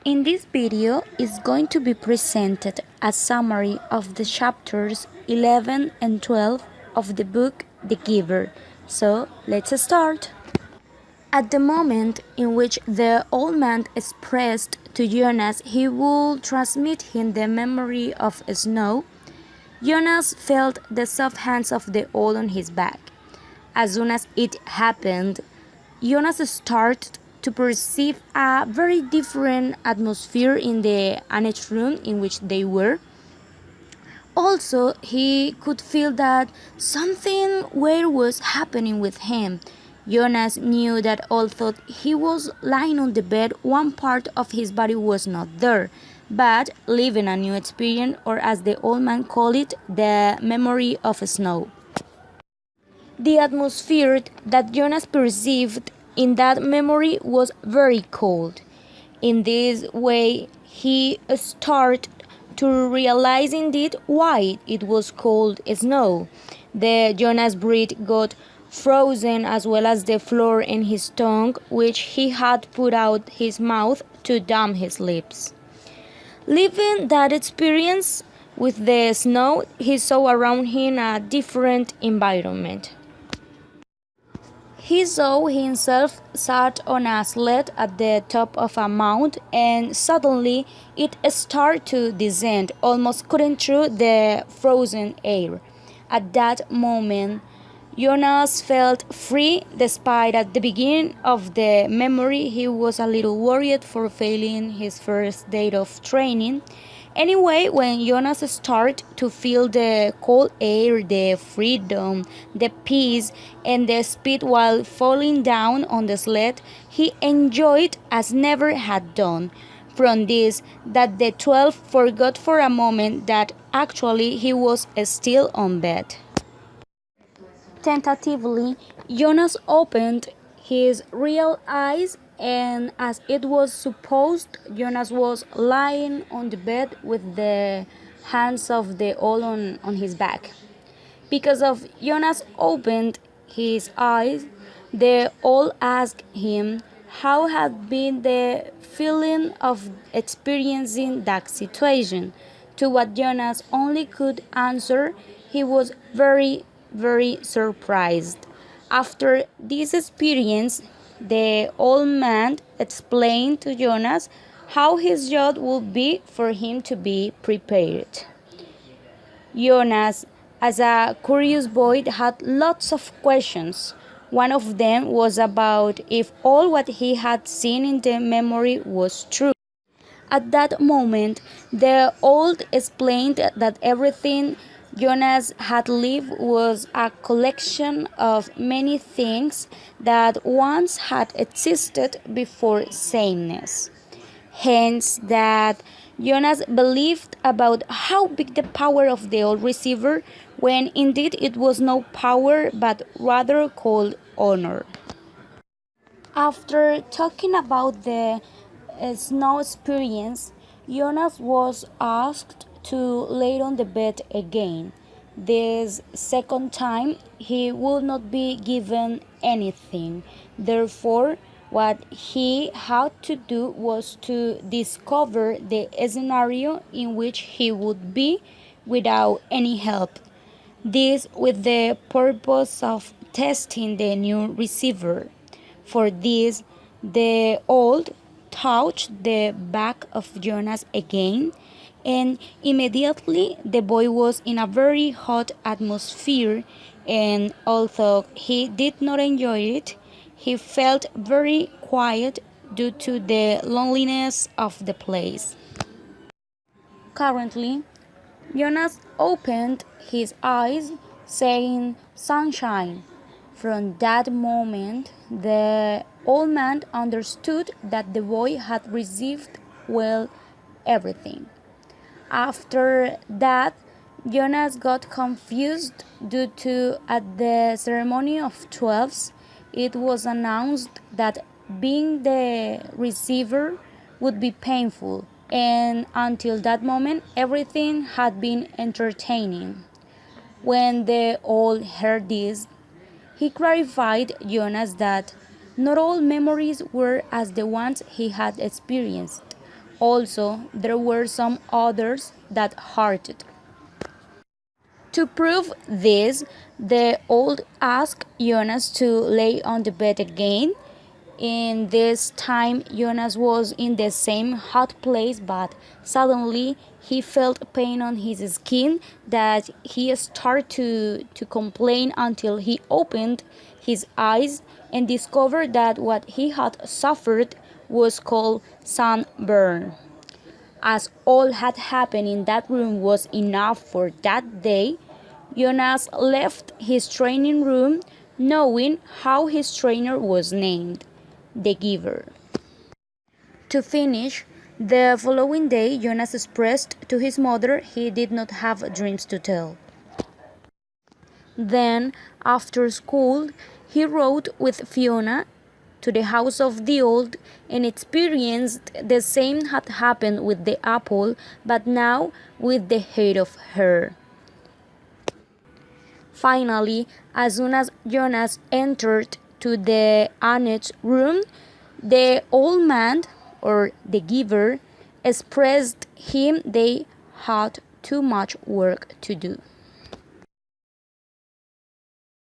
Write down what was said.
In this video is going to be presented a summary of the chapters 11 and 12 of the book The Giver. So let's start. At the moment in which the old man expressed to Jonas he would transmit him the memory of snow, Jonas felt the soft hands of the old on his back. As soon as it happened, Jonas started to perceive a very different atmosphere in the annex room in which they were. Also, he could feel that something weird was happening with him. Jonas knew that although he was lying on the bed, one part of his body was not there, but living a new experience, or as the old man called it, the memory of snow. The atmosphere that Jonas perceived in that memory was very cold. In this way, he started to realize indeed why it was called snow. The Jonas breath got frozen as well as the floor in his tongue, which he had put out his mouth to damp his lips. Living that experience with the snow, he saw around him a different environment. He saw himself sat on a sled at the top of a mount, and suddenly it started to descend, almost cutting through the frozen air. At that moment, Jonas felt free, despite at the beginning of the memory he was a little worried for failing his first day of training. Anyway, when Jonas started to feel the cold air, the freedom, the peace, and the speed while falling down on the sled, he enjoyed as never had done. From this, that the 12 forgot for a moment that actually he was still on bed. Tentatively, Jonas opened his real eyes, and as it was supposed, Jonas was lying on the bed with the hands of the old on his back. Because of Jonas opened his eyes, the old asked him how had been the feeling of experiencing that situation. To what Jonas only could answer, he was very surprised. After this experience, the old man explained to Jonas how his job would be for him to be prepared. Jonas, as a curious boy, had lots of questions. One of them was about if all what he had seen in the memory was true. At that moment, the old explained that everything Jonas had lived was a collection of many things that once had existed before sameness. Hence, that Jonas believed about how big the power of the old receiver, when indeed it was no power but rather called honor. After talking about the snow experience, Jonas was asked to lay on the bed again. This second time, he would not be given anything. Therefore, what he had to do was to discover the scenario in which he would be without any help. This with the purpose of testing the new receiver. For this, the old touched the back of Jonas again, and immediately the boy was in a very hot atmosphere, and although he did not enjoy it, he felt very quiet due to the loneliness of the place. Currently, Jonas opened his eyes, saying, "Sunshine." From that moment, the old man understood that the boy had received well everything. After that, Jonas got confused due to at the ceremony of 12s, it was announced that being the receiver would be painful, and until that moment, everything had been entertaining. When the old heard this, he clarified Jonas that not all memories were as the ones he had experienced. Also, there were some others that hurted. To prove this, the old asked Jonas to lay on the bed again. In this time, Jonas was in the same hot place, but suddenly he felt pain on his skin that he started to complain until he opened his eyes and discovered that what he had suffered was called sunburn. As all had happened in that room was enough for that day, Jonas left his training room knowing how his trainer was named, the Giver. To finish, the following day Jonas expressed to his mother he did not have dreams to tell. Then, after school, he rode with Fiona to the house of the old and experienced the same had happened with the apple, but now with the head of her. Finally, as soon as Jonas entered to the annex room, the old man, or the giver, expressed him they had too much work to do.